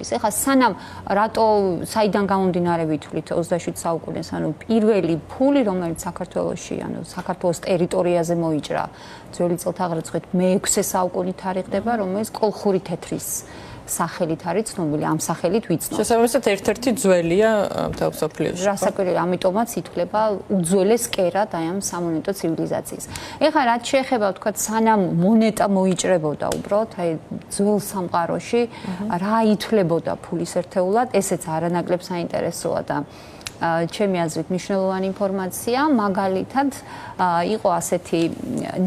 ფულის. ეხლა სანამ რატო საიდან გამომდინარე ვითვლით 27 საუკუნეს, ანუ პირველი ფული, რომელიც საქართველოში, ანუ საქართველოს ტერიტორიაზე მოიჭრა ძველი წელთაღრიცხვით მე-6 საუკუნით თარიღდება, რომელიც კოლხური თეთრის სახელით არის ცნობილი, ამ სახელით ვიცნობ. შესაბამისად ერთ-ერთი ძველია მთელ მსოფლიოში. რასაკვირველია, ამიტომაც ითვლება უძველეს კერად აი ამ სამონეტო ცივილიზაციის. ეხლა რაც შეეხება ვთქვათ, სანამ მონეტა მოიჭრებოდა უბრალოდ აი ძველ სამყაროში, რა ითვლებოდა ფულის ერთეულად, ესეც არანაკლებ საინტერესოა და ჩემი აზრით მნიშვნელოვანი ინფორმაცია, მაგალითად იყო ასეთი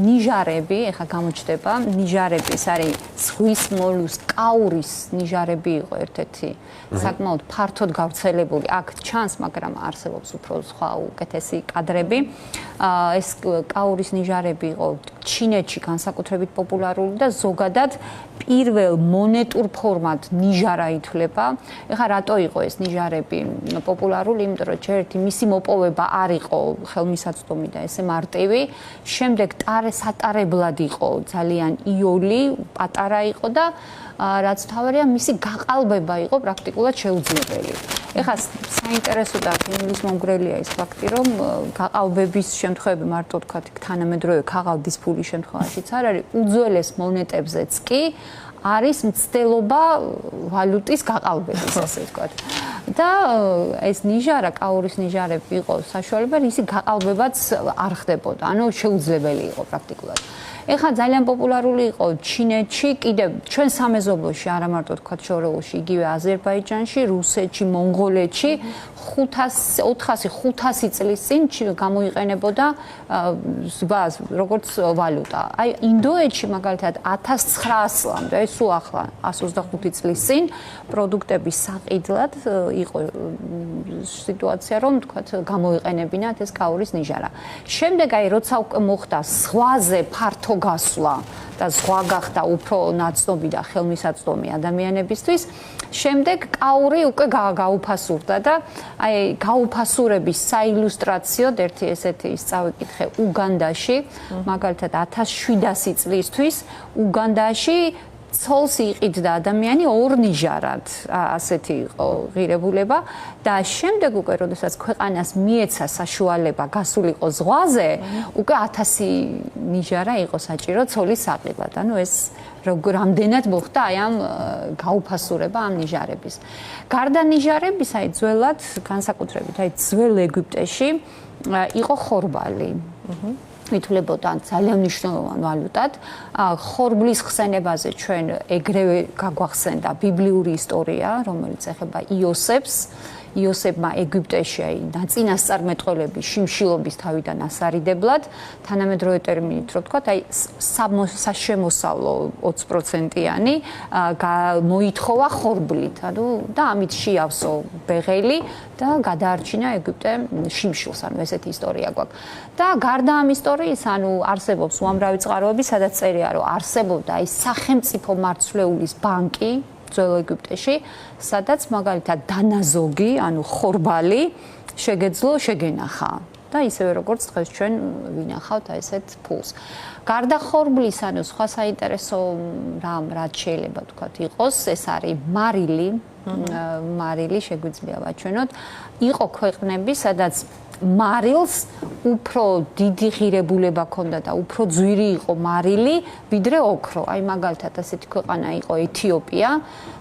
ნიჟარები, ეხლა გამოჩნდება, ნიჟარები, ეს არის ზღვის მოლუს კაურის ნიჟარები იყო ერთ-ერთი საკმაოდ ფართოდ გავრცელებული. აქ ჩანს, მაგრამ არსებობს უფრო სხვა უკეთესი კადრები. ეს კაურის ნიჟარები იყო ჩინეთში განსაკუთრებით პოპულარული და ზოგადად პირველ მონეტურ ფორმად ნიჟარა ითვლება. ეხლა რატო იყო ეს ნიჟარები პოპულარული? იმიტომ რომ ერთი მისი მოპოვება არ იყო ხელმისაწვდომი და ესე მარტივი. შემდეგ სატარებლად იყო ძალიან იოლი, პატარა იყო და რაც თავარია მისი გაყალბება იყო პრაქტიკულად შეუძლებელი. ეხლა საინტერესო და ფილმის მომგვრელია ის ფაქტი, რომ გაყალბების შემთხვევები მარტო თქვა თანამედროვე ქაღალდის ფულის შემთხვევაშიც არ არის, უძველეს მონეტებზეც კი არის მცდელობა ვალუტის გაყალბების, ასე ვთქვათ. და ეს ნიჟარა, კაურის ნიჟარები იყო საშუალება, ისი გაყალბებაც არ ხდებოდა, ანუ შეუძლებელი იყო პრაქტიკულად. ეხლა ძალიან პოპულარული იყო ჩინეთში, კიდევ ჩვენ სამეზობლოში, არა მარტო თქვა შორეულში, იგივე აზერბაიჯანში, რუსეთში, მონღოლეთში 400-500 წლის წინ გამოიყენებოდა ზვას როგორც ვალუტა. აი ინდოეთში მაგალითად 1900-ლამდე, აი სულ ახლა 125 წლის წინ პროდუქტების საყიდლად იყო სიტუაცია, რომ თქვა გამოიყენებინათ ეს კაურის ნიჟარა. შემდეგ აი როცა უკვე მოხდა ზღვაზე ფართო გასვლა და ზღვა გახდა უფრო ნაცნობი და ხელმისაწვდომი ადამიანებისთვის, შემდეგ კაური უკვე გაუფასურდა და აი გაუფასურების საილუსტრაციოდ ერთი ესეთი წავიკითხე უგანდაში, მაგალითად 1700 წლისთვის უგანდაში ცოლს იყიდდა ადამიანი ორ ნიჟარად, ასეთი იყო ღირებულება და შემდეგ უკვე როდესაც ქვეყანას მიეცა საშუალება გასულიყო ზღვაზე, უკვე 1000 ნიჟარა იყო საჭირო ცოლის საყიდლად. ანუ ეს რამდენად მოხდა აი ამ გაუფასურება ამ ნიჟარების. გარდა ნიჟარების, აი ძველად განსაკუთრებით აი ძველ ეგვიპტეში იყო ხორბალი. ითვლებოდა ძალიან მნიშვნელოვან ვალუტად. ხორბლის ხსენებაზე ჩვენ ეგრევე გაგვახსენდა ბიბლიური ისტორია, რომელიც ეხება იოსებს. იოსებმა ეგვიპტეში აი ნაწინასწარმეტყველების შიმშილობის თავიდან ასარიდებლად, თანამედროვე ტერმინით რო ვთქვათ, აი საშემოსავლო 20%-იანი მოითხოვა ხორბლით, ანუ და ამით შეავსო ბეღელი და გადაარჩინა ეგვიპტე შიმშილს, ანუ ესეთი ისტორია გვაქვს. და გარდა ამ ისტორიის, ანუ არსებობს უამრავი წყაროები, სადაც წერია, რომ არსებობდა აი სახელმწიფო მარცვლეულის ბანკი ძველ ეგვიპტეში, სადაც მაგალითად დანაზოგი, ანუ ხორბალი შეგეძლო შეგენახა და ისევე როგორც დღეს ჩვენ ვინახავთ აი ესეთ ფულს. გარდა ხორბლის, ანუ სხვა საინტერესო რაც შეიძლება ვთქვათ იყოს, ეს არის მარილი, მარილი შეგვიძლია ვაჩვენოთ. იყო ქვეყნები, სადაც მარილს უფრო დიდი ღირებულება ჰქონდა და უფრო ძვირი იყო მარილი, ვიდრე ოქრო. აი მაგალითად ასეთი ქვეყანა იყო ეთიოპია,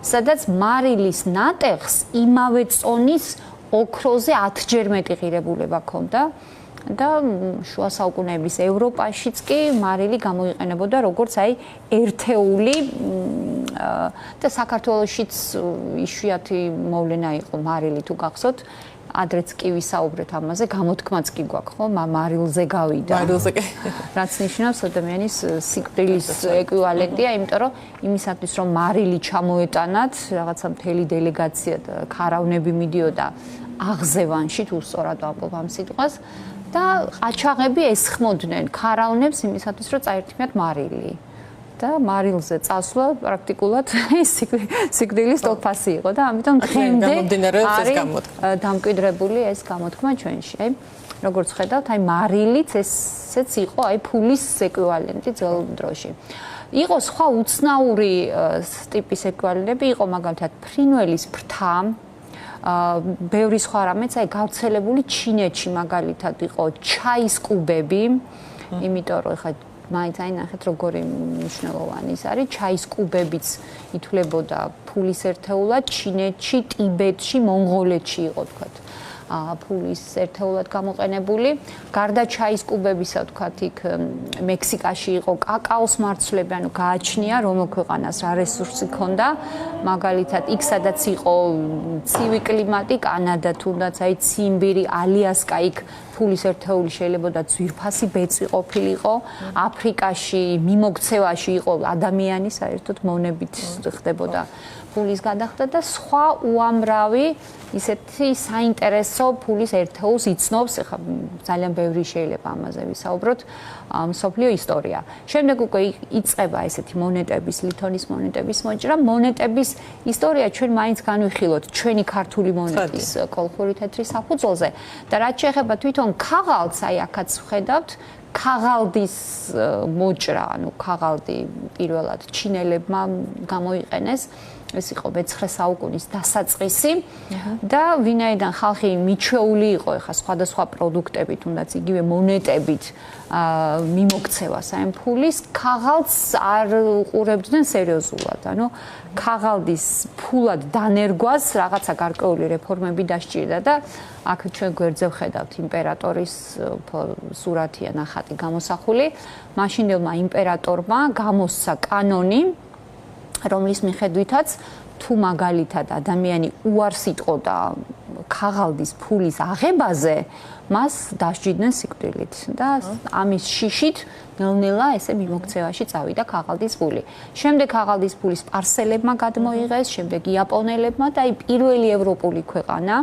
სადაც მარილის ნატეხს იმავე წონის ოქროზე 10-ჯერ მეტი ღირებულება ჰქონდა. და შუა საუკუნეების ევროპაშიც კი მარილი გამოიყენებოდა როგორც აი ერთეული და საქართველოშიც იშვიათი მოვლენა იყო მარილი თუ გახსოვთ. ადრეც კი ვისაუბრეთ ამაზე, გამოთქმაც კი გვაქვს, ხო? მარილზე გავიდა. მარილზე კი. რაც ნიშნავს ადამიანის სიკვდილის ეკვივალენტია, იმიტომ რომ იმისათვის რომ მარილი ჩამოეტანათ, რაღაცა მთელი დელეგაცია და ქარავნები მიდიოდა აღზევანში, თუ სწორად ვამბობ ამ სიტყვას და ყაჩაღები ესხმოდნენ ქარავნებს იმისათვის რომ წაერთმიათ მარილი. და მარილზე წასვლა პრაქტიკულად სიკვდილის ტოლფასი იყო და ამიტომ დღემდე არის დამკვიდრებული ეს გამოთქმა ჩვენში. აი როგორც ხედავთ, აი მარილიც ესეც იყო აი ფულის ეკვივალენტი ძველ დროში. იყო სხვა უცნაური ტიპის ეკვივალენტები, იყო მაგალითად ფრინველის ფრთა, ბევრი სხვა რამეც, აი გავრცელებული ჩინეთში მაგალითად იყო ჩაის კუბები, იმიტომ რომ ხა მაინც აი ნახეთ როგორი მნიშვნელოვანი ის არის, ჩაის კუბებიც ითვლებოდა ფულის ერთეულად, ჩინეთში, ტიბეტში, მონღოლეთში იყო თქვათ. ფულის ერთეულად გამოყენებული. გარდა ჩაის კუბებისა, თქვათ, იქ მექსიკაში იყო კაკაოს მარცვლები, ანუ გააჩნია რომელ ქვეყანას რა რესურსი ჰქონდა. მაგალითად, იქ სადაც იყო ცივი კლიმატი, კანადა თუნდაც, აი ციმბირი, ალიასკა, იქ ფულის ერთეული შეიძლება და ძვირფასი ბეწვი ყოფილიყო. აფრიკაში, მიმოქცევაში იყო ადამიანი საერთოდ მონებით ხდებოდა ფულის გადახდა და სხვა უამრავი ისეთი საინტერესო ფულის ერთეულს იცნობს, ეხლა ძალიან ბევრი შეიძლება ამაზე ვისაუბროთ, მსოფლიო ისტორია. შემდეგ უკვე იწყება ესეთი მონეტების, ლითონის მონეტების მოჭრა. მონეტების ისტორია ჩვენ მაინც განვიხილოთ ჩვენი ქართული მონეტის კოლხური თეთრის საფუძველზე და რაც შეეხება თვითონ ქაღალდს, აი აქაც ვხედავთ, ქაღალდის მოჭრა, ანუ ქაღალდი პირველად ჩინელებმა გამოიყენეს. ეს იყო მე-9 საუკუნის დასაწყისი და ვინაიდან ხალხი მიჩვეული იყო ეხა სხვადასხვა პროდუქტებით, თუნდაც იგივე მონეტებით მიმოქცევას აი ფულის, ქაღალდს არ უყურებდნენ სერიოზულად. ანუ ქაღალდის ფულად დანერგვას რაღაცა გარკვეული რეფორმები დასჭირდა და აქ ჩვენ გვერდზე ვხედავთ იმპერატორის სურათია ნახატი გამოსახული. მაშინდელმა იმპერატორმა გამოსცა კანონი, რომლის მიხედვითაც თუ მაგალითად ადამიანი უარს იტყოდა ქაღალდის ფულის აღებაზე, მას დასჯიდნენ სიკვდილით და ამის შიშით ნელ-ნელა ესე მიმოქცევაში წავიდა ქაღალდის ფული. შემდეგ ქაღალდის ფულის სპარსელებმა გადმოიღეს, შემდეგ იაპონელებმა და აი პირველი ევროპული ქვეყანა,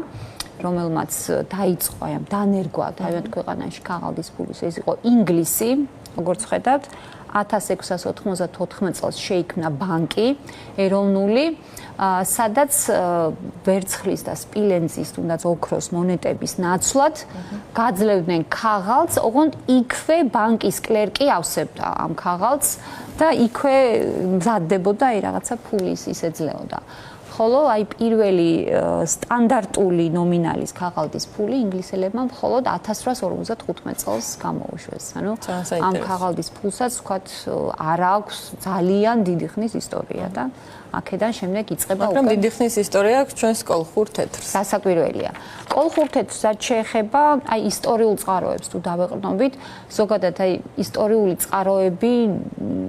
რომელმაც დაიწყო აი ამ დანერგვა თავიანთ ქვეყანაში ქაღალდის ფულის, ეს იყო ინგლისი, როგორც ხედავთ. 1694 წელს შეიქმნა ბანკი ეროვნული, სადაც ვერცხლის და სპილენძის, თუნდაც ოქროს მონეტების ნაცვლად გაძლევდნენ ქაღალდს, ოღონდ იქვე ბანკის კლერკი ავსებდა ამ ქაღალდს და იქვე მზადდებოდა აი რაღაცა ფულის ის ეძლეოდა. ხოლო აი პირველი სტანდარტული ნომინალის ქაღალდის ფული ინგლისელებმა მხოლოდ 1855 წელს გამოუშვეს. ანუ ამ ქაღალდის ფულსაც ვთქვათ არ აქვს ძალიან დიდი ხნის ისტორია და აქედან შემდეგ იწყება უკვე. მაგრამ დიდი ხნის ისტორია აქვს ჩვენს კოლხურ თეთრს. სასაკვირველია. კოლხურ თეთრს რაც შეეხება აი ისტორიულ წყაროებს თუ დავეყრდნობით, ზოგადად აი ისტორიული წყაროები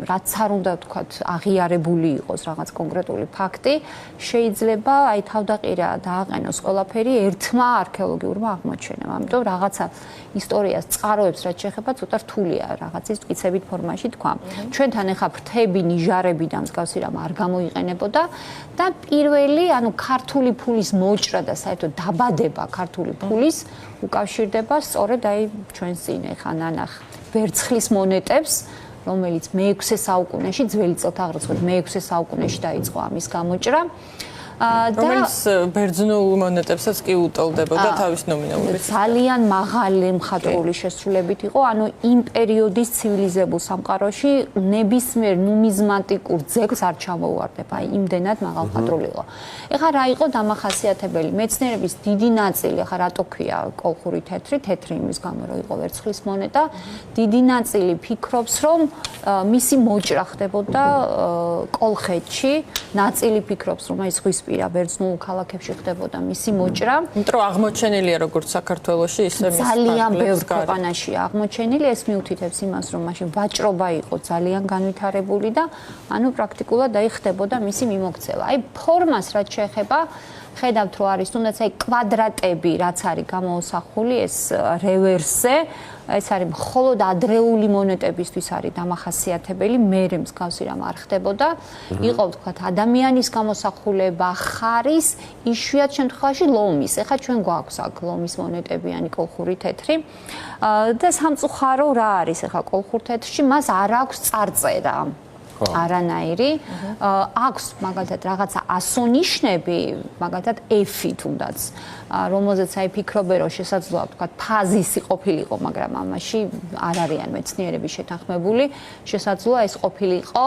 რაც არ უნდა ვთქვათ აღიარებული იყოს რაღაც კონკრეტული ფაქტი, შეიძლება აი თავდაყირა დააყენოს ყველაფერი ერთმა არქეოლოგიურმა აღმოჩენამ. ამიტომ რაღაცა ისტორიას წყაროებს რაც შეეხება ცოტა რთულია რაღაცის მტკიცებით ფორმაში თქვა. ჩვენთან ახლა ფრთები, ნიჟარები და მსგავსი რამ არ გამოიყენებოდა და პირველი, ანუ ქართული ფულის მოჭრა და საერთოდ დაბადება ქართული ფულის უკავშირდება სწორედ აი ჩვენს წინ ახლა ნანახ ვერცხლის მონეტებს, რომელიც მე-6 საუკუნეში, ძველი წელთაღრიცხვით მე-6 საუკუნეში დაიწყო ამის გამოჭრა. რომელიც ბერძნულ მონეტებსაც კი უტოლდებოდა თავის ნომინალურით. ძალიან მაღალი მხატვრული შესრულებით იყო, ანუ იმ პერიოდის ცივილიზებულ სამყაროში ნებისმიერ ნუმიზმატიკურ ძეგლს არ ჩამოუვარდება, აი იმდენად მაღალ მხატვრული იყო. ეხლა რა იყო დამახასიათებელი? მეცნიერების დიდი ნაწილი, ეხლა რატო ქვია კოლხური თეთრი, თეთრი იმის გამო რომ იყო ვერცხლის მონეტა, დიდი ნაწილი ფიქრობს, რომ მისი მოჭრა ხდებოდა კოლხეთში, ნაწილი ფიქრობს, რომ აი ზღვისპირა ბერძნულ ქალაქებში ხდებოდა მისი მოჭრა. იმიტომ რომ აღმოჩენილია როგორც საქართველოში, ისე მის ძალიან ბევრ ქვეყანაში აღმოჩენილი, ეს მიუთითებს იმას, რომ მაშინ ვაჭრობა იყო ძალიან განვითარებული და ანუ პრაქტიკულად აი ხდებოდა მისი მიმოქცევა. აი ფორმას რაც შეეხება ხედავთ რომ არის თუნდაც აი კვადრატები რაც არის გამოსახული ეს რევერსზე, ეს არის მხოლოდ ადრეული მონეტებისთვის არის დამახასიათებელი, მერე მსგავსი რამ არ ხდებოდა. იყო ვთქვათ ადამიანის გამოსახულება, ხარის, იშვიათ შემთხვევაში ლომის. ეხლა ჩვენ გვაქვს აქ ლომის მონეტებიანი კოლხური თეთრი. და სამწუხარო რა არის ეხლა კოლხურ თეთრში, მას არ აქვს წარწერა. არანაირი. აქვს მაგალითად რაღაცა ასონიშნები, მაგალითად F-ი თუნდაც, რომელზეც აი ფიქრობენ, რომ შესაძლოა თქვა ფაზისი ყოფილიყო, მაგრამ ამაში არ არიან მეცნიერები შეთანხმებული. შესაძლოა ეს ყოფილიყო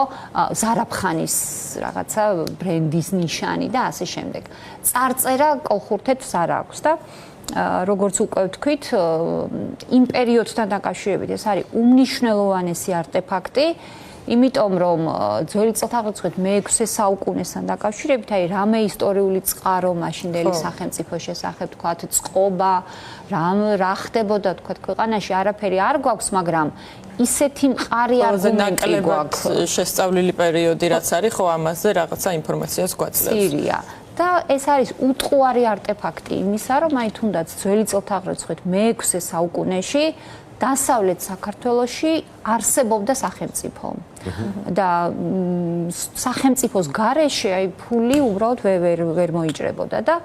ზარაფხანის რაღაცა ბრენდის ნიშანი და ასე შემდეგ. წარწერა კოლხურთეთს არ აქვს და როგორც უკვე ვთქვით, იმ პერიოდთან დაკავშირებით ეს არის უმნიშვნელოვანესი არტეფაქტი, იმიტომ რომ ძველი წელთაღრიცხვით მე-6 საუკუნესთან დაკავშირებით, აი რამე ისტორიული წყარო მაშინდელი სახელმწიფოს შესახებ თქვათ, წყობა, რა ხდებოდა თქვათ ქვეყანაში, არაფერი არ გვაქვს, მაგრამ ისეთი მყარი არგუმენტი გვაქვს. შესწავლილი პერიოდი რაც არის, ხო ამაზე რაღაცა ინფორმაციას გვაძლევს. სირია. და ეს არის უტყუარი არტეფაქტი იმისა, რომ აი თუნდაც ძველი წელთაღრიცხვით მე-6 საუკუნეში დასავლეთ საქართველოში არსებობდა სახელმწიფო. და სახელმწიფოს გარეშე აი ფული უბრალოდ ვერ მოიჭრებოდა და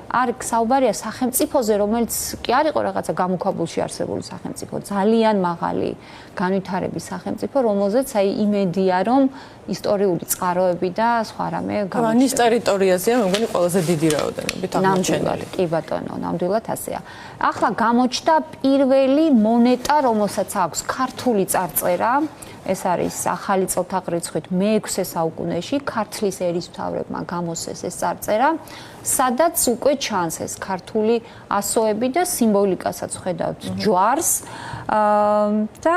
არ საუბარია სახელმწიფოზე, რომელიც კი არ იყო რაღაცა გამოქვაბულში არსებული სახელმწიფო, ძალიან მაღალი განვითარების სახელმწიფო, რომელზეც აი იმედია, რომ ისტორიული წყაროები და სხვა რამე გამოჩნდება. ამის ტერიტორიაზეა, მე მგონი ყველაზე დიდი რაოდენობით აღმოჩენილი. კი ბატონო, ნამდვილად ასეა. ახლა გამოჩნდა პირველი მონეტა, რომელსაც აქვს ქართული წარწერა. ეს არის ახალი წელთაღრიცხვით მე-6 საუკუნეში ქართლის ერისმთავრებმა გამოსცეს ეს წარწერა, სადაც უკვე ჩანს ეს ქართული ასოები და სიმბოლიკასაც ხედავთ ჯვარს და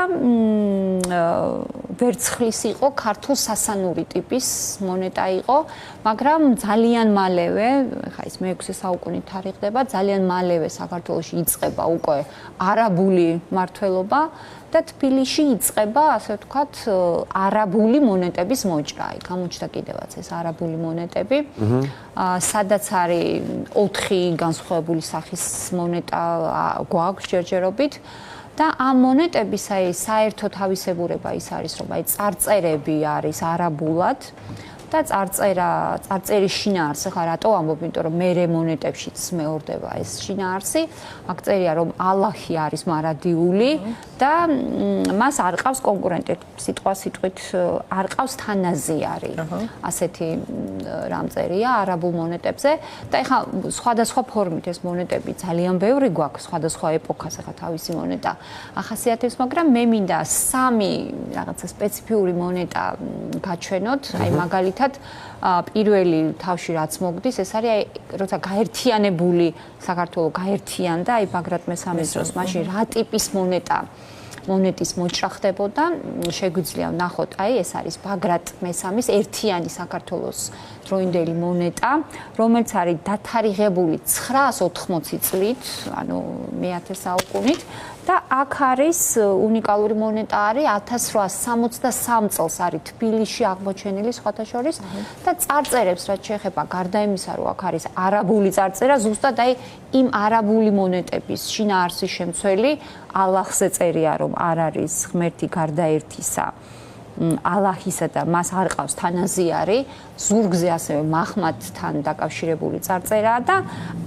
ვერცხლის იყო ქართულ სასანური ტიპის მონეტა იყო, მაგრამ ძალიან მალევე, ხა ეს მე-6 საუკუნით თარიღდება, ძალიან მალევე საქართველოში იწყება უკვე არაბული მმართველობა და თბილისში იწყება, ასე ვთქვათ, არაბული მონეტების მოჭრა. აი, გამოჩნდა კიდევაც ეს არაბული მონეტები, სადაც არის 4 განსხვავებული სახის მონეტა გვაქვს ჯერჯერობით და ამ მონეტების აი საერთო თავისებურება ის არის, რომ აი წარწერები არის არაბულად და წარწერის შინაარსი, ხა რატო ამბობ, იმიტომ რომ მერე მონეტებშიც მეორდება ეს შინაარსი. აქ წერია, რომ ალაჰი არის მარადიული და მას არ ყავს კონკურენტი, სიტყვით არ ყავს თანაზიარი. ასეთი რამ წერია არაბულ მონეტებზე და ეხლა სხვადასხვა ფორმით ეს მონეტები ძალიან ბევრი გვაქვს, სხვადასხვა ეპოქას ეხლა თავისი მონეტა ახასიათებს, მაგრამ მე მინდა 3 რაღაცა სპეციფიური მონეტა გაჩვენოთ, აი მაგალითად პირველი თავში რაც მოგდის, ეს არის აი როცა გაერთიანებული საქართველო გაერთიანდა, აი ბაგრატ მესამის დროს, მაშინ რა ტიპის მონეტის მოჭრა ხდებოდა, შეგვიძლია ვნახოთ, აი ეს არის ბაგრატ მესამის ერთიანი საქართველოს დროინდელი მონეტა, რომელიც არის დათარიღებული 980 წლით, ანუ მე-10 საუკუნით. და აქ არის უნიკალური მონეტა არის 1863 წელს არის თბილისში აღმოჩენილი სხვათა შორის და წარწერებს რაც შეეხება გარდა იმისა რომ აქ არის არაბული წარწერა ზუსტად აი იმ არაბული მონეტების შინაარსის შემცველი ალაჰზე წერია რომ არ არის ღმერთი გარდა ერთისა ალაჰისა და მას არ ყავს თანაზიარი ზურგზე ასევე მაჰმადთან დაკავშირებული წარწერაა და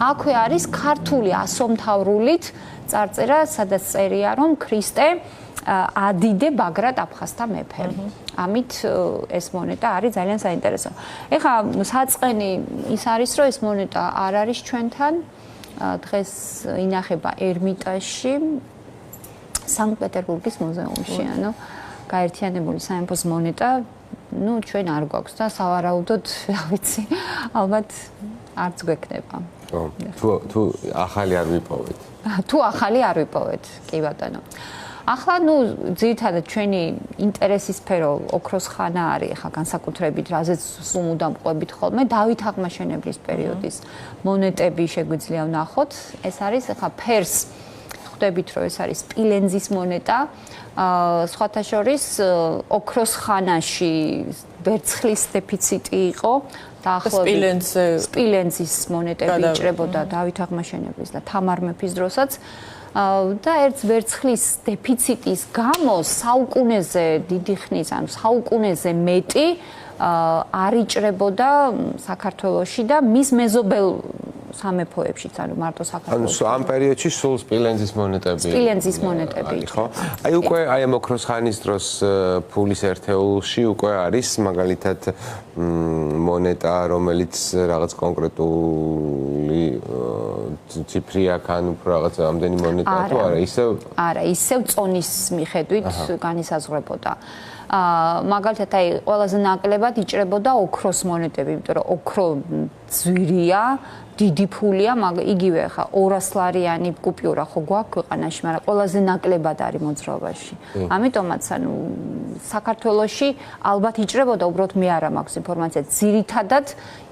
აქვე არის ქართული ასომთავრულით წარწერა, სადაც წერია, რომ ქრისტე ადიდე ბაგრატ აფხაზთა მეფე. ამით ეს მონეტა არის ძალიან საინტერესო. ეხლა საწყენი ის არის, რომ ეს მონეტა არ არის ჩვენთან. დღეს ინახება ერმიტაჟში, სანქტ-პეტერბურგის მუზეუმში, ანუ გაერთიანებული სამეფოს მონეტა, ну ჩვენ არ გვაქვს და სავარაუდოდ, რა ვიცი, ალბათ არც გვექნება. თუ ახალი არ ვიპოვეთ. თუ ახალი არ ვიპოვეთ, კი ბატონო. ახლა ძირითადად ჩვენი ინტერესის სფერო ოქროს ხანა არის, ახლა განსაკუთრებით, რაზეც სულ მუდამ ყვებით ხოლმე, დავით აღმაშენებლის პერიოდის მონეტები შეგვიძლია ვნახოთ. ეს არის ახლა ფერს ხვდებით, რომ ეს არის სპილენძის მონეტა. სხვათა შორის ოქროს ხანაში ვერცხლის დეფიციტი იყო. სპილენძის მონეტები იჭრებოდა დავით აღმაშენებლის და თამარ მეფის დროსაც და ერთ ვერცხლის დეფიციტის გამო საუკუნეზე დიდი ხნის, ანუ საუკუნეზე მეტი არ იჭრებოდა საქართველოში და მის მეზობელ სამეფოებშიც, ანუ მარტო ანუ საქართველოს. ამ პერიოდში სულ სპილენძის მონეტები. სპილენძის მონეტები. ხო? აი უკვე აი ამ ოქროს ხანის დროს ფულის ერთეულში უკვე არის მაგალითად მონეტა, რომელიც რაღაც კონკრეტული ციფრი აქვს, ან უფრო რაღაც ამდენი მონეტაა თუ არა, ისევ არა, ისევ წონის მიხედვით განისაზღვრებოდა. მაგალითად, აი, ყველაზე ნაკლებად იჭრებოდა ოქროს მონეტები, იმიტომ რომ ოქრო ძვირია, დიდი ფულია, იგივე ხა 200 ლარიანი კუპიურა ხო გვაქვს ქვეყანაში, მაგრამ ყველაზე ნაკლებად არის მოძრაობაში. ამიტომაც, ანუ საქართველოში ალბათ იჭრებოდა, უბრალოდ მე არა მაქვს ინფორმაცია. ძირითადად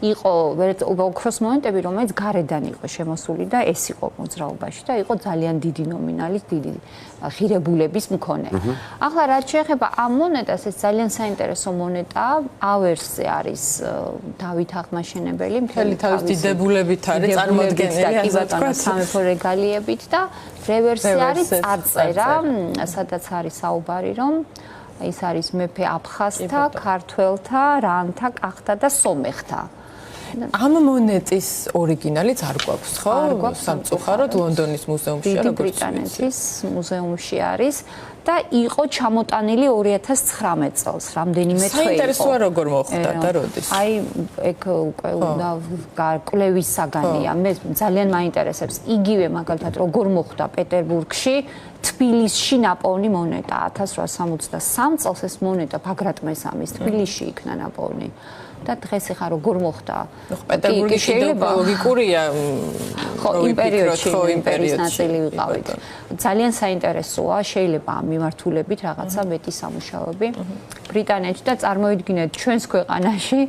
იყო ოქროს მონეტები, რომელიც გარედან იყო შემოსული და ეს იყო მოძრაობაში და იყო ძალიან დიდი ნომინალის, დიდი ღირებულების მქონე. ახლა რაც შეეხება ამ მონეტას, ეს ძალიან საინტერესო მონეტაა. ავერსზე არის დავით აღმაშენებელი, მთელი თავის დიდებულებით არის წარმოადგენელი, ასე ვთქვათ, სამეფო რეგალიებით და რევერსზე არის წარწერა, სადაც არის საუბარი, რომ ის არის მეფე აფხაზთა, ქართველთა, რანთა, კახთა და სომეხთა. ამ მონეტის ორიგინალიც არ გვაქვს, ხო? სამწუხაროდ ლონდონის მუზეუმში, დიდი ბრიტანეთის მუზეუმში არის და იყო ჩამოტანილი 2019 წელს, რამდენიმე თვე იყო. საინტერესოა როგორ მოხდა და როდის? აი, ეგ უკვე უნდა კვლევის საგანია. მე ძალიან მაინტერესებს იგივე მაგალითად როგორ მოხდა პეტერბურგში თბილისში ნაპოვნი მონეტა 1863 წელს ეს მონეტა ბაგრატ მესამის თბილისში იქნა ნაპოვნი. და დღეს ახლა როგორ მოხდა? პეტერბურგი შეიძლება ლოგიკურია. ხო, იმ პერიოდში იმპერიის ნაწილი ვიყავით. ძალიან საინტერესოა, შეიძლება ამ მიმართულებით რაღაცა მეტი სამუშაოები ბრიტანეთში და წარმოიდგინეთ ჩვენს ქვეყანაში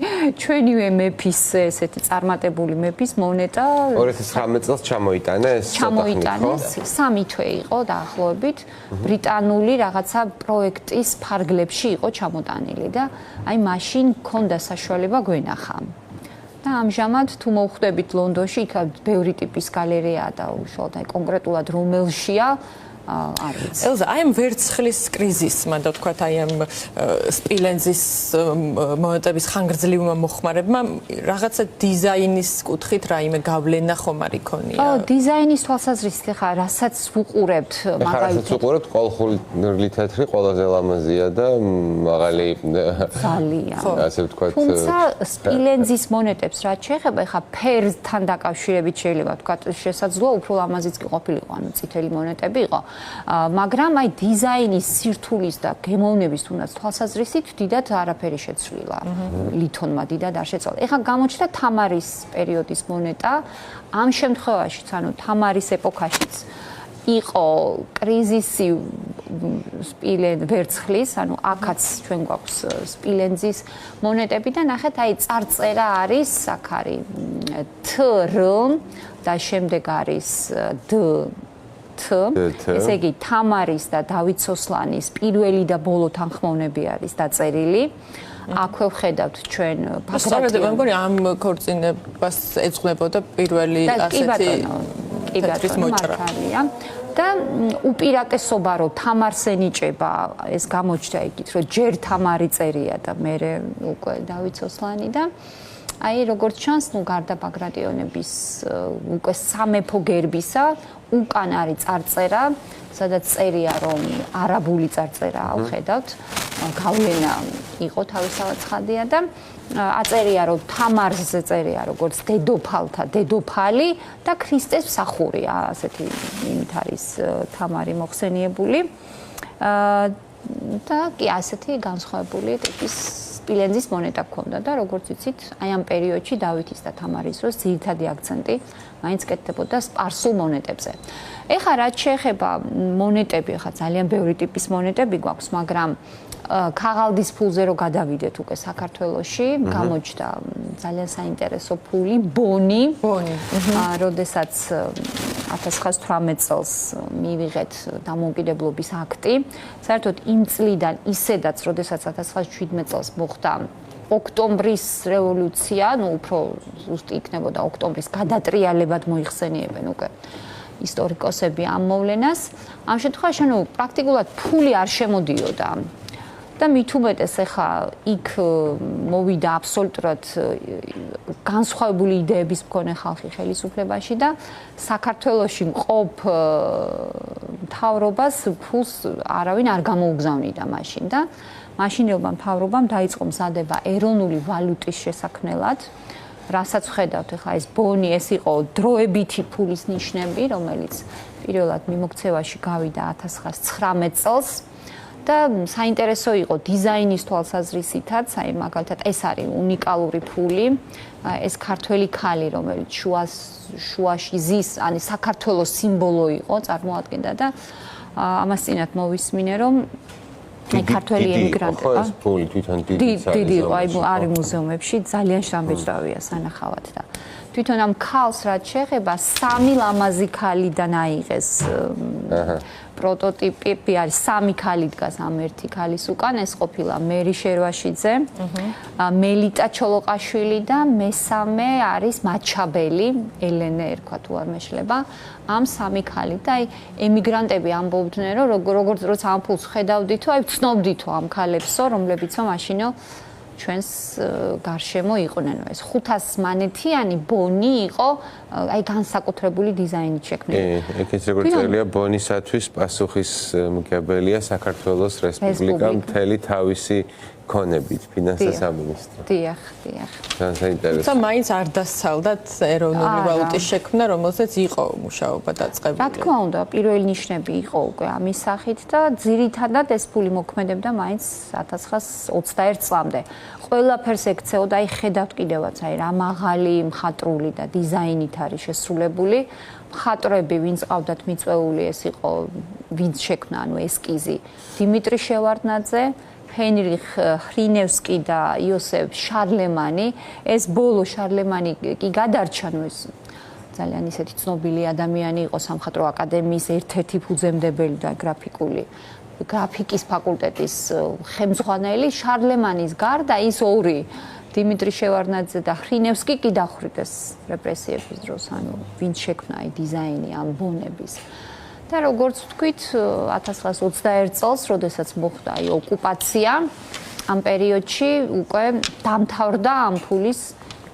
ჩვენივე მეფის ესეთი წარმატებული მეფის მონეტა 2019 წელს ჩამოიტანეს. ჩამოიტანეს, სამი თვე იყო დაახლოებით ბრიტანული რაღაცა პროექტის ფარგლებში იყო ჩამოტანილი და აი მაშინ ქონდა საშუალება გვენახა. და ამჟამად თუ მოვხვდებით ლონდონში, იქ ბევრი ტიპის გალერეაა და უშუალოდ აი კონკრეტულად რომელშია არ ვიცი. ელზა, აი ამ ვერცხლის კრიზისმა და თქვათ აი ამ სპილენძის მონეტების ხანგრძლივმა მოხმარებმა რაღაცა დიზაინის კუთხით რაიმე გავლენა ხომ არ იქონია? დიზაინის თვალსაზრისით ხა რასაც ვუყურებთ მაგალითად ვუყურებთ კოლხური თეთრი ყველაზე ლამაზია და მაღალი ძალიან. ასე ვთქვათ. თუმცა სპილენძის მონეტებს რაც შეეხება ხა ფერთან დაკავშირებით შეიძლება ვთქვათ შესაძლოა უფრო ლამაზიც კი ყოფილიყო, ანუ წითელი მონეტები იყო. მაგრამ აი დიზაინის სირთულის და გემოვნების თუნდაც თვალსაზრისით დიდად არაფერი შეცვლილა. ლითონმა დიდად არ შეცვალა. ეხლა გამოჩნდა თამარის პერიოდის მონეტა. ამ შემთხვევაშიც, ანუ თამარის ეპოქაშიც იყო კრიზისი ვერცხლის, ანუ აქაც ჩვენ გვაქვს სპილენძის მონეტები და ნახეთ, აი წარწერა არის, აქ არის თრ და შემდეგ არის ესე იგი თამარის და დავით სოსლანის პირველი და ბოლო თანხმოვნები არის დაწერილი. აქვე ვხედავთ ჩვენ ფაქტობრივად მე მგონი ამ ქორწინებას ეძღვნებოდა პირველი ასეთი თეთრის მოჭრა. და უპირატესობა რომ თამარს ენიჭება ეს გამოჩნდა იქით რომ ჯერ თამარი წერია და მე უკვე დავით სოსლანი და აი როგორც ჩანს, ნუ გარდა ბაგრატიონების უკვე სამეფო გერბისა, უკან არის წარწერა, სადაც წერია, რომ არაბული წარწერაა, ვხედავთ, გავლენა იყო თავისთავად ცხადია და აწერია, რომ თამარზე წერია, როგორც დედოფალთა დედოფალი და ქრისტეს მსახურია, ასეთი იმით არის თამარი მოხსენიებული. და კი ასეთი განსხვავებული ტიპის სპილენძის მონეტა გქონდა და როგორც ვიცით, აი ამ პერიოდში დავითის და თამარის დროს ძირითადი აქცენტი მაინც კეთდებოდა სპარსულ მონეტებზე. ეხლა რაც შეეხება მონეტები, ეხლა ძალიან ბევრი ტიპის მონეტები გვაქვს, მაგრამ ქაღალდის ფულზე რო გადავიდეთ უკვე საქართველოში, გამოჩნდა ძალიან საინტერესო ფული, ბონი. როდესაც 1918 წელს მივიღეთ დამოუკიდებლობის აქტი. საერთოდ იმ წლიდან ისედაც, როდესაც 1917 წელს მოხდა ოქტომბრის რევოლუცია, ну უფრო ზუსტი იქნებოდა ოქტომბრის გადატრიალებად მოიხსენიებენ უკვე ისტორიკოსები ამ მოვლენას. ამ შემთხვევაში, ну პრაქტიკულად ფული არ შემოდიოდა. და მით უმეტეს ახლა იქ მოვიდა აბსოლუტურად განსხვავებული იდეების მქონე ხალხი ხელისუფლებაში და საქართველოში მყოფ მთავრობას ფულს არავინ არ გამოუგზავნიდა მაშინ და მაშინელმა მთავრობამ დაიწყო მზადება ეროვნული ვალუტის შესაქმნელად, რასაც ხედავთ ახლა ეს ბონი, ეს იყო დროებითი ფულის ნიშნები, რომელიც პირველად მიმოქცევაში გავიდა 1919 წელს. და საინტერესო იყო დიზაინის თვალსაზრისითაც, აი მაგალითად ეს არის უნიკალური ფული, ეს ქართველი ქალი, რომელიც შუაში ზის, ანუ საქართველოს სიმბოლო იყო, წარმოადგენდა და ამას წინათ მოვისმინე, რომ აი ქართველი ემიგრანტები, ხო, ეს ფული თვითონ დიდი იყო, აი არის მუზეუმებში, ძალიან შრამბეჭდავია სანახავად და თვითონ ამ ქალს რაც შეეხება 3 ლამაზი ქალიდან აიღეს პროტოტიპი არის 3 ქალი დგას ამ ერთი ქალის უკან ეს ყოფილა მერი შერვაშიძე, მელიტა ჩოლოყაშვილი და მესამე არის მაჩაბელი, ელენე ერქვა თუ არ მეშლება, ამ 3 ქალი და აი ემიგრანტები ამბობდნენ რომ როგორც როცა ამ ფულს ხედავდითო, აი ვცნობდითო ამ ქალებსო, რომლებიცო მაშინო ჩვენს გარშემო იყვნენ ეს 500 მანეთიანი ბონი იყო აი განსაკუთრებული დიზაინით შექმნილი. ეგეც როგორც წერილია ბონისათვის პასუხისმგებელია საქართველოს რესპუბლიკა მთელი თავისი ქონებით ფინანსთა სამინისტრო. დიახ, დიახ. ძალიან საინტერესო. თუმცა მაინც არ დასცალდათ ეროვნული ვალუტის შექმნა, რომელზეც იყო მუშაობა დაწყებული. რა თქმა უნდა, პირველი ნიშნები იყო უკვე ამის სახით და ძირითადად ეს ფული მოქმედებდა მაინც 1921 წლამდე. ყველაფერს ექცეოდა, აი ხედავთ კიდევაც, აი რა მაღალი მხატრული და დიზაინით არის შესრულებული. მხატრები, ვინც ყავდათ მიწვეული, ეს იყო ვინც შექმნა, ანუ ესკიზი. დიმიტრი შევარდნაძე, ჰენრიხ ხრინევსკი და იოსებ შარლემანი, ეს ბოლო შარლემანი კი გადარჩა, ნუ ეს ძალიან ისეთი ცნობილი ადამიანი იყო სამხატვრო აკადემიის ერთ-ერთი ფუძემდებელი და გრაფიკის ფაკულტეტის ხელმძღვანელი. შარლემანის გარდა ის ორი დიმიტრი შევარდნაძე და ხრინევსკი კი დახვრიტეს რეპრესიების დროს, ანუ ვინც შექმნა აი დიზაინი ამ ბონების. და როგორც ვთქვით, 1921 წელს, როდესაც მოხდა აი ოკუპაცია, ამ პერიოდში უკვე დამთავრდა ამ ფულის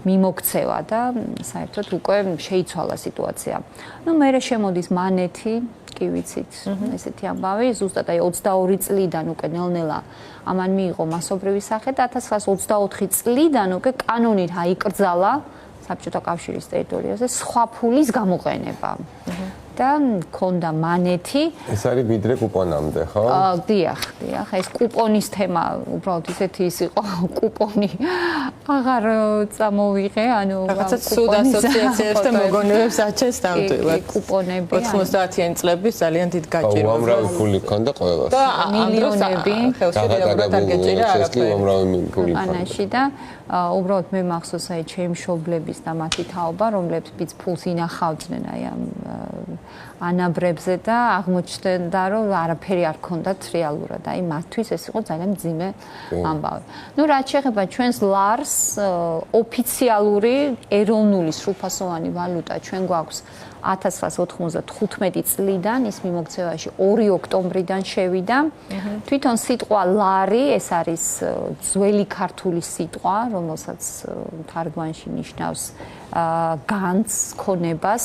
მიმოქცევა და საერთოდ უკვე შეიცვალა სიტუაცია. ნუ მერე შემოდის მანეთი, კი ვიცით, ესეთი ამბავი, ზუსტად აი 22 წლიდან უკვე ნელ-ნელა ამან მიიღო მასობრივი სახე და 1924 წლიდან უკვე კანონით აიკრძალა საბჭოთა კავშირის ტერიტორიაზე სხვა ფულის გამოყენება. და მქონდა მანეთი. ეს არის ვიდრე კუპონამდე, ხო? დიახ, დიახ, ეს კუპონის თემა უბრალოდ ისეთი ის იყო, კუპონი აღარ წამოვიღე, ანუ რაღაცა სულ ასოციაციებს და მოგონებებს აჩენს დამტვირთულად. კუპონები 90-იანი წლების ძალიან დიდ გაჭირვებას. უამრავი ფული ქონდა ყველას. და მილიონები ხელში რეალურად არ გეჭირა არაფერი. უამრავი ფული ანაში და უბრალოდ მე მახსოვს აი ჩემი მშობლების და მათი თაობა, რომლებიც ფულს ინახავდნენ აი ამ ანაბრებზე და აღმოჩნდა რომ არაფერი არ ქონდათ რეალურად. აი მათთვის ეს იყო ძალიან მძიმე ამბავი. ნუ რაც შეეხება ჩვენს ლარს, ოფიციალური ეროვნული სრულფასოვანი ვალუტა ჩვენ გვაქვს 1995 წლიდან, ის მიმოქცევაში 2 ოქტომბრიდან შევიდა. თვითონ სიტყვა ლარი, ეს არის ძველი ქართული სიტყვა, რომელსაც თარგმანში ნიშნავს განძს, ქონებას.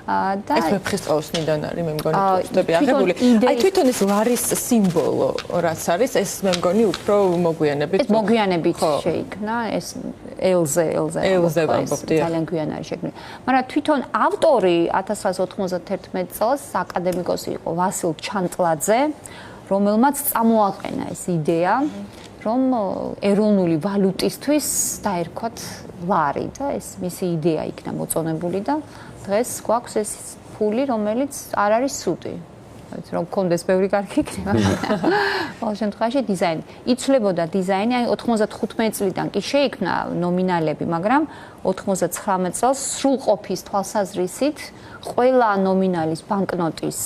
ეს მეფხისტყაოსნიდან არის, მე მგონი ტურისტები აღებული. აი თვითონ ეს ლარის სიმბოლო რაც არის, ეს მე მგონი უფრო მოგვიანებით. ეს მოგვიანებით შეიქმნა, ეს ელზე ძალიან გვიან არის შექმნილი. მაგრამ თვითონ ავტორი 1991 წელს აკადემიკოსი იყო ვასილ ჩანტლაძე, რომელმაც წამოაყენა ეს იდეა, რომ ეროვნული ვალუტისთვის დაერქვათ ლარი და ეს მისი იდეა იქნა მოწონებული და დღეს გვაქვს ეს ფული, რომელიც არ არის სუდი. რომ გქონდეს ბევრი კარგი იქნება. ყოველ შემთხვევაში დიზაინი. იცვლებოდა დიზაინი, აი 95 წლიდან კი შეიქმნა ნომინალები, მაგრამ 99 წელს სრულყოფის თვალსაზრისით ყველა ნომინალის ბანკნოტის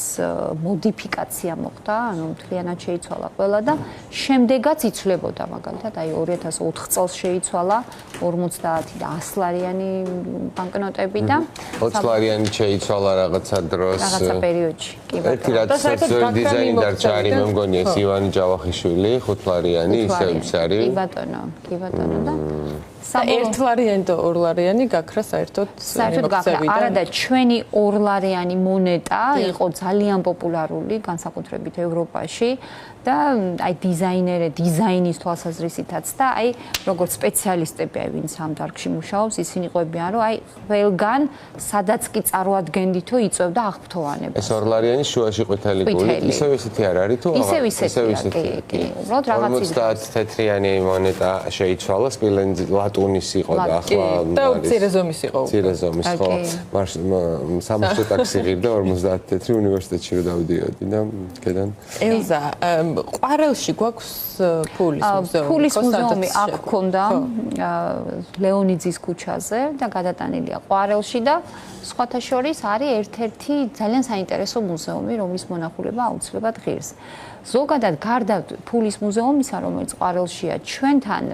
მოდიფიკაცია მოხდა, ანუ მთლიანად შეიცვალა ყველა და შემდეგაც იცვლებოდა მაგალითად, აი 2004 წელს შეიცვალა 50 და 100 ლარიანი ბანკნოტები და 20 ლარიანი შეიცვალა რაღაცა დროს. რაღაცა პერიოდში. კი ბატონო. ერთი რაც ძველი დიზაინი დარჩა არის, მე მგონი ეს ივანი ჯავახიშვილი 5 ლარიანი ისევ ის არის. კი ბატონო და 1 ლარიანი და 2 ლარიანი გაქრა საერთოდ არა და ჩვენი 2 ლარიანი მონეტა იყო ძალიან პოპულარული განსაკუთრებით ევროპაში და აი დიზაინის თვალსაზრისითაც და აი როგორც სპეციალისტები აი ვინც ამ დარგში მუშაობს ისინი ყვებიან რომ აი ყველგან სადაც კი წარმოადგენდითო იწევდა აღფრთოვანებას. ეს 2 ლარიანი შუაში ყვითელი გული ისევ ისეთი არ არის თუ ისევ ისეთი კი უბრალოდ რაღაც 50 თეთრიანი მონეტა შეიცვალა სპილენძი ლატუნის იყო და ახლა და მცირე ზომის იყო. მცირე ზომის ხო სამუშო ტაქსი ღირდა 50 თეთრი უნივერსიტეტში რომ დავდიოდი და კედან ელზა ყვარელში გვაქვს ფულის მუზეუმი. ფულის მუზეუმი აქ ქონდა ლეონიძის ქუჩაზე და გადატანილია ყვარელში და სხვათა შორის არის ერთ-ერთი ძალიან საინტერესო მუზეუმი, რომლის მონახულება აუცილებლად ღირს. ზოგადად გარდა ფულის მუზეუმისა, რომელიც ყვარელშია, ჩვენთან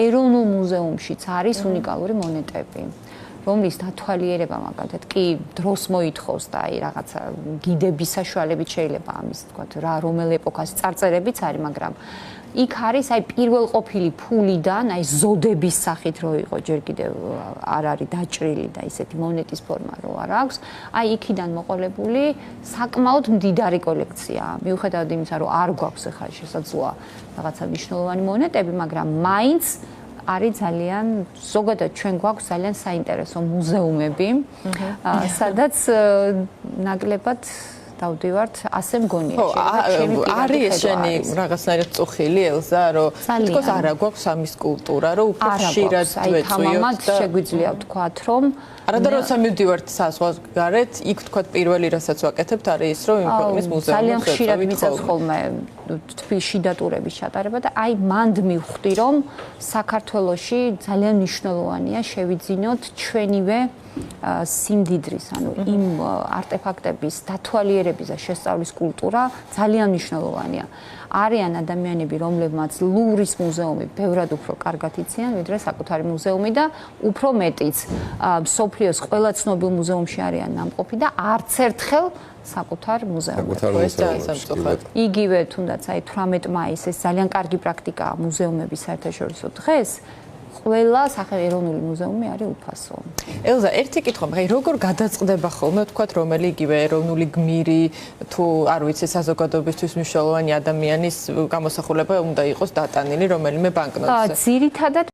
ეროვნულ მუზეუმშიც არის უნიკალური მონეტები. რომლის დათვალიერება მაგალითად კი დროს მოითხოვს და აი რაღაცა გიდების საშუალებით შეიძლება ამის თქვა რა რომელ ეპოქას წარწერებიც არის, მაგრამ იქ არის აი პირველყოფილი ფულიდან, აი ზოდების სახით რო იყო, ჯერ კიდევ არ არის დაჭრილი და ისეთი მონეტის ფორმა რო არ აქვს, აი იქიდან მოყოლებული საკმაოდ მდიდარი კოლექცია. მიუხედავად იმისა, რომ არ გვაქვს ახლა შესაძლოა რაღაცა მნიშვნელოვანი მონეტები, მაგრამ მაინც არის ძალიან ზოგადად ჩვენ გვაქვს ძალიან საინტერესო მუზეუმები, სადაც ნაკლებად დავდივართ, ასე მგონია. არის შენი რაღაცნაირად წუხილი ელზა, რომ თქოს არა გვაქვს ამის კულტურა, რომ უფრო ხშირად ვეწვიოთ და შეგვიძლია ვთქვათ, რომ არა და როცა მივდივართ საზღვარს გარეთ, იქ თქვათ პირველი რასაც ვაკეთებთ არის ის, რომ იმ ქვეყნის მუზეუმს ძალიან ხშირად მიწევს ხოლმე თბილისში დატურების ჩატარება და აი მანდ მივხვდი, რომ საქართველოში ძალიან მნიშვნელოვანია შევიძინოთ ჩვენივე სიმდიდრის, ანუ იმ არტეფაქტების დათვალიერების და შესწავლის კულტურა ძალიან მნიშვნელოვანია. არიან ადამიანები, რომლებმაც ლუვრის მუზეუმი ბევრად უფრო კარგად იციან, ვიდრე საკუთარი მუზეუმი და უფრო მეტიც მსოფლიოს ყველა ცნობილ მუზეუმში არიან ნამყოფი და არც ერთხელ საკუთარ მუზეუმში. იგივე თუნდაც აი 18 მაისს ეს ძალიან კარგი პრაქტიკაა მუზეუმების საერთაშორისო დღეს. ყველა ეროვნული მუზეუმი არის უფასო. ელზა, ერთი კითხვა, მაგრამ როგორ გადაწყდება ხოლმე, თქვათ, რომელი იგივე ეროვნული გმირი თუ არ ვიცი საზოგადოებისთვის მნიშვნელოვანი ადამიანის გამოსახულება უნდა იყოს დატანილი რომელიმე ბანკნოტზე? ძირითადად